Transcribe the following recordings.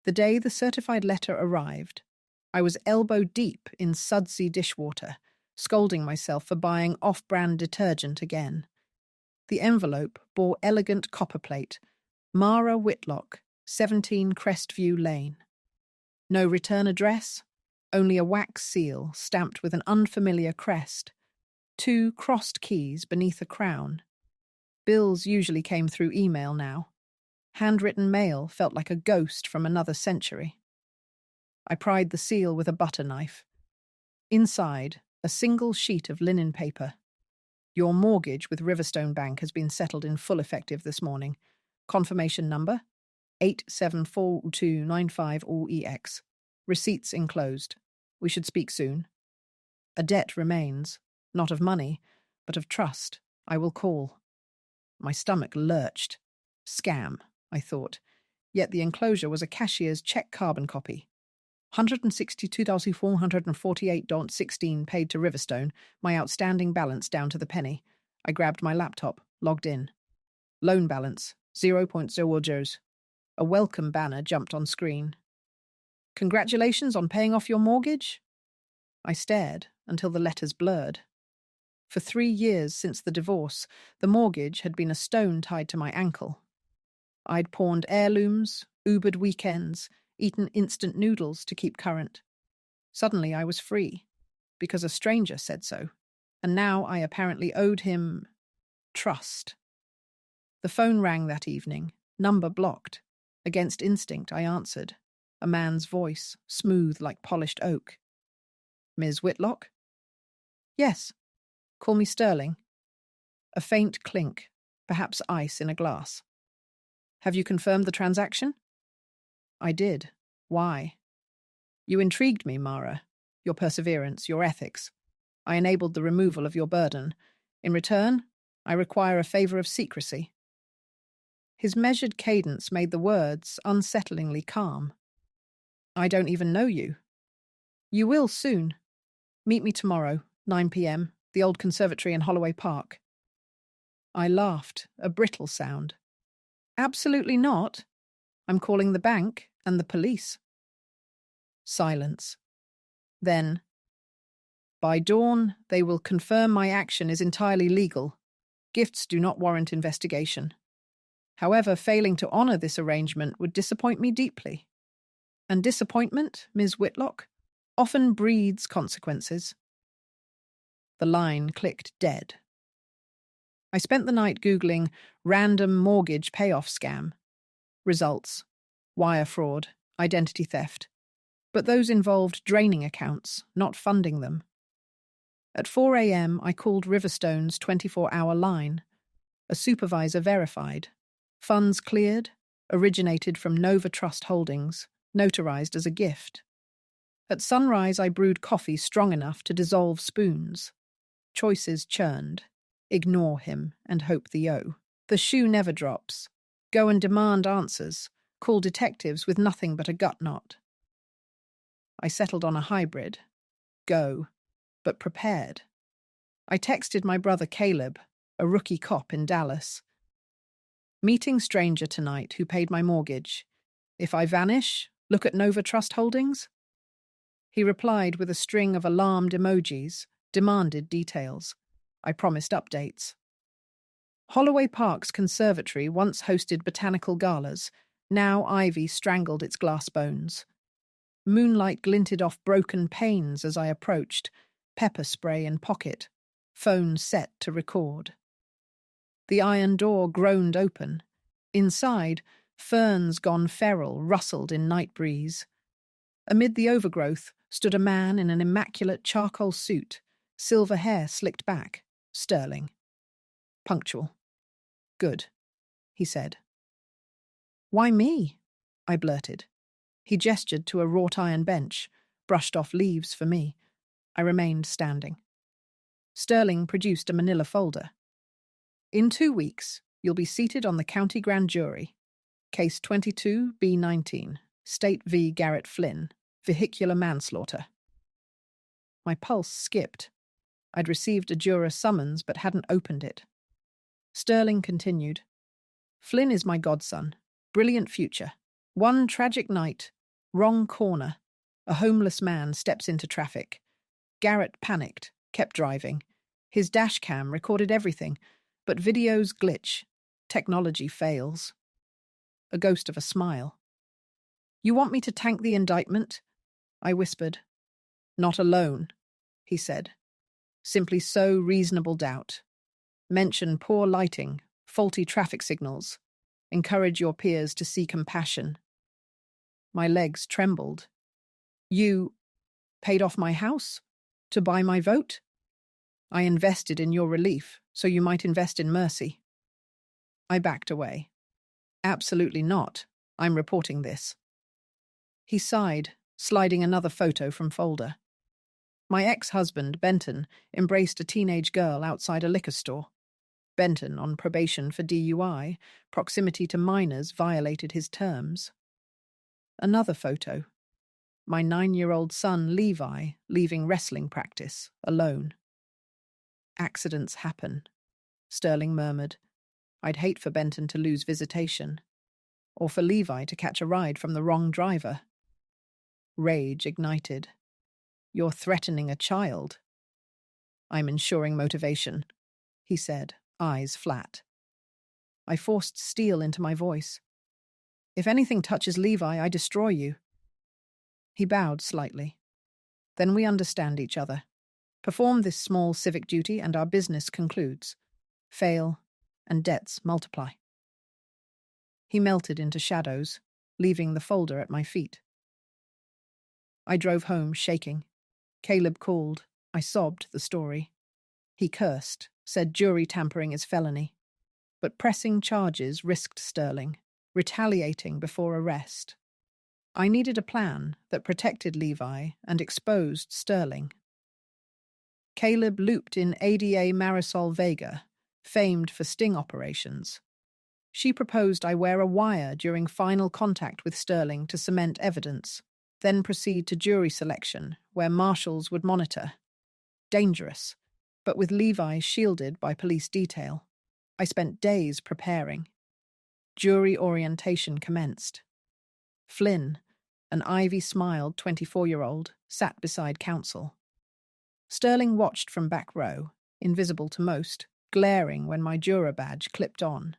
The day the certified letter arrived, I was elbow-deep in sudsy dishwater, scolding myself for buying off-brand detergent again. The envelope bore elegant copperplate, Mara Whitlock, 17 Crestview Lane. No return address, only a wax seal stamped with an unfamiliar crest, 2 crossed keys beneath a crown. Bills usually came through email now. Handwritten mail felt like a ghost from another century. I pried the seal with a butter knife. Inside, a single sheet of linen paper. Your mortgage with Riverstone Bank has been settled in full effective this morning. Confirmation number 874295OEX. Receipts enclosed. We should speak soon. A debt remains, not of money, but of trust. I will call. My stomach lurched. Scam, I thought. Yet the enclosure was a cashier's check carbon copy. $162,448.16 paid to Riverstone, my outstanding balance down to the penny. I grabbed my laptop, logged in. Loan balance, 0.00. A welcome banner jumped on screen. Congratulations on paying off your mortgage? I stared until the letters blurred. For 3 years since the divorce, the mortgage had been a stone tied to my ankle. I'd pawned heirlooms, Ubered weekends, eaten instant noodles to keep current. Suddenly I was free, because a stranger said so, and now I apparently owed him trust. The phone rang that evening, number blocked. Against instinct, I answered. A man's voice, smooth like polished oak. Ms. Whitlock? Yes. Call me Sterling. A faint clink, perhaps ice in a glass. Have you confirmed the transaction? I did. Why? You intrigued me, Mara. Your perseverance, your ethics. I enabled the removal of your burden. In return, I require a favor of secrecy. His measured cadence made the words unsettlingly calm. I don't even know you. You will soon. Meet me tomorrow, 9 p.m., the old conservatory in Holloway Park. I laughed, a brittle sound. Absolutely not. I'm calling the bank and the police. Silence. Then, by dawn, they will confirm my action is entirely legal. Gifts do not warrant investigation. However, failing to honour this arrangement would disappoint me deeply. And disappointment, Ms. Whitlock, often breeds consequences. The line clicked dead. I spent the night Googling random mortgage payoff scam. Results: wire fraud, identity theft. But those involved draining accounts, not funding them. At 4 a.m., I called Riverstone's 24-hour line. A supervisor verified. Funds cleared, originated from Nova Trust Holdings, notarized as a gift. At sunrise, I brewed coffee strong enough to dissolve spoons. Choices churned. Ignore him and hope the O. The shoe never drops. Go and demand answers. Call detectives with nothing but a gut knot. I settled on a hybrid. Go, but prepared. I texted my brother Caleb, a rookie cop in Dallas. Meeting stranger tonight who paid my mortgage. If I vanish, look at Nova Trust Holdings. He replied with a string of alarmed emojis, demanded details. I promised updates. Holloway Park's conservatory once hosted botanical galas. Now ivy strangled its glass bones. Moonlight glinted off broken panes as I approached, pepper spray in pocket, phone set to record. The iron door groaned open. Inside, ferns gone feral rustled in night breeze. Amid the overgrowth stood a man in an immaculate charcoal suit, silver hair slicked back. Sterling. Punctual. Good, he said. Why me? I blurted. He gestured to a wrought iron bench, brushed off leaves for me. I remained standing. Sterling produced a manila folder. In 2 weeks, you'll be seated on the county grand jury. Case 22B19, State v. Garrett Flynn, vehicular manslaughter. My pulse skipped. I'd received a juror summons but hadn't opened it. Sterling continued. Flynn is my godson. Brilliant future. One tragic night, wrong corner. A homeless man steps into traffic. Garrett panicked, kept driving. His dash cam recorded everything, but videos glitch. Technology fails. A ghost of a smile. "You want me to tank the indictment?" I whispered. "Not alone," he said. "Simply sow reasonable doubt. Mention poor lighting, faulty traffic signals. Encourage your peers to see compassion." My legs trembled. "You paid off my house? To buy my vote?" "I invested in your relief, so you might invest in mercy." I backed away. "Absolutely not. I'm reporting this." He sighed, sliding another photo from folder. My ex-husband, Benton, embraced a teenage girl outside a liquor store. Benton, on probation for DUI, proximity to minors violated his terms. Another photo. My 9-year-old son, Levi, leaving wrestling practice, alone. "Accidents happen," Sterling murmured. "I'd hate for Benton to lose visitation. Or for Levi to catch a ride from the wrong driver." Rage ignited. "You're threatening a child." "I'm ensuring motivation," he said, eyes flat. I forced steel into my voice. "If anything touches Levi, I destroy you." He bowed slightly. "Then we understand each other. Perform this small civic duty and our business concludes. Fail, and debts multiply." He melted into shadows, leaving the folder at my feet. I drove home shaking. Caleb called. I sobbed the story. He cursed, said jury tampering is felony. But pressing charges risked Sterling, retaliating before arrest. I needed a plan that protected Levi and exposed Sterling. Caleb looped in ADA Marisol Vega, famed for sting operations. She proposed I wear a wire during final contact with Sterling to cement evidence, then proceed to jury selection, where marshals would monitor. Dangerous, but with Levi shielded by police detail. I spent days preparing. Jury orientation commenced. Flynn, an ivy-smiled 24-year-old, sat beside counsel. Sterling watched from back row, invisible to most, glaring when my juror badge clipped on.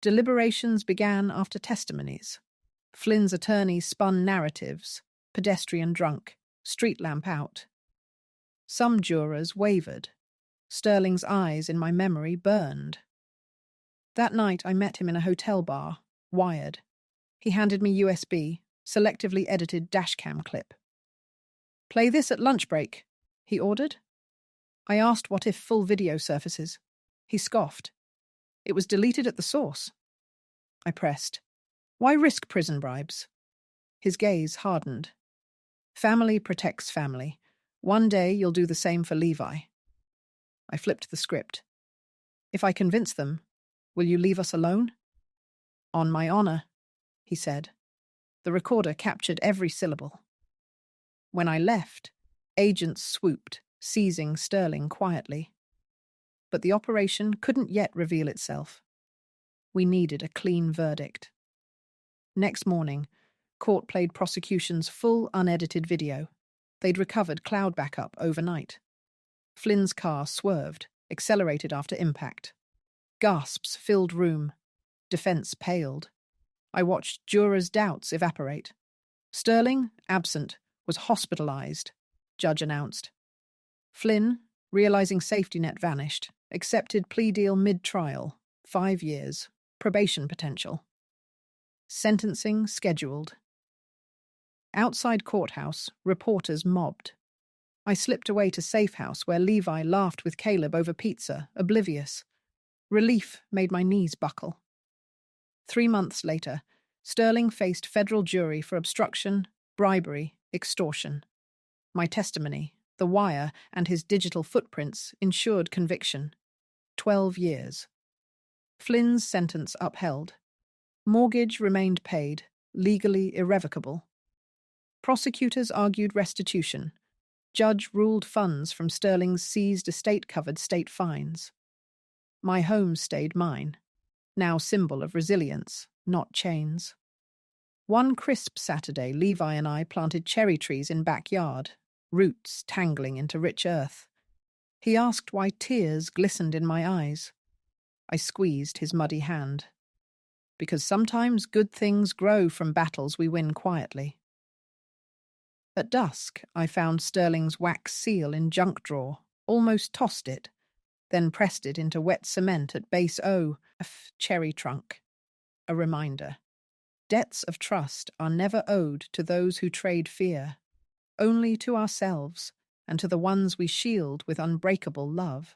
Deliberations began after testimonies. Flynn's attorney spun narratives, pedestrian drunk, street lamp out. Some jurors wavered. Sterling's eyes in my memory burned. That night I met him in a hotel bar, wired. He handed me USB, selectively edited dashcam clip. "Play this at lunch break," he ordered. I asked what if full video surfaces. He scoffed. It was deleted at the source. I pressed. "Why risk prison bribes?" His gaze hardened. "Family protects family. One day you'll do the same for Levi." I flipped the script. "If I convince them, will you leave us alone?" "On my honor," he said. The recorder captured every syllable. When I left, agents swooped, seizing Sterling quietly. But the operation couldn't yet reveal itself. We needed a clean verdict. Next morning, court played prosecution's full unedited video. They'd recovered cloud backup overnight. Flynn's car swerved, accelerated after impact. Gasps filled room. Defense paled. I watched jurors' doubts evaporate. Sterling, absent, was hospitalized, judge announced. Flynn, realizing safety net vanished, accepted plea deal mid-trial, 5 years, probation potential. Sentencing scheduled. Outside courthouse, reporters mobbed. I slipped away to safe house where Levi laughed with Caleb over pizza, oblivious. Relief made my knees buckle. 3 months later, Sterling faced federal jury for obstruction, bribery, extortion. My testimony, the wire, and his digital footprints ensured conviction. 12 years. Flynn's sentence upheld. Mortgage remained paid, legally irrevocable. Prosecutors argued restitution. Judge ruled funds from Sterling's seized estate covered state fines. My home stayed mine, now symbol of resilience, not chains. One crisp Saturday, Levi and I planted cherry trees in backyard, roots tangling into rich earth. He asked why tears glistened in my eyes. I squeezed his muddy hand. Because sometimes good things grow from battles we win quietly. At dusk, I found Sterling's wax seal in junk drawer, almost tossed it, then pressed it into wet cement at base O, cherry trunk. A reminder. Debts of trust are never owed to those who trade fear, only to ourselves and to the ones we shield with unbreakable love.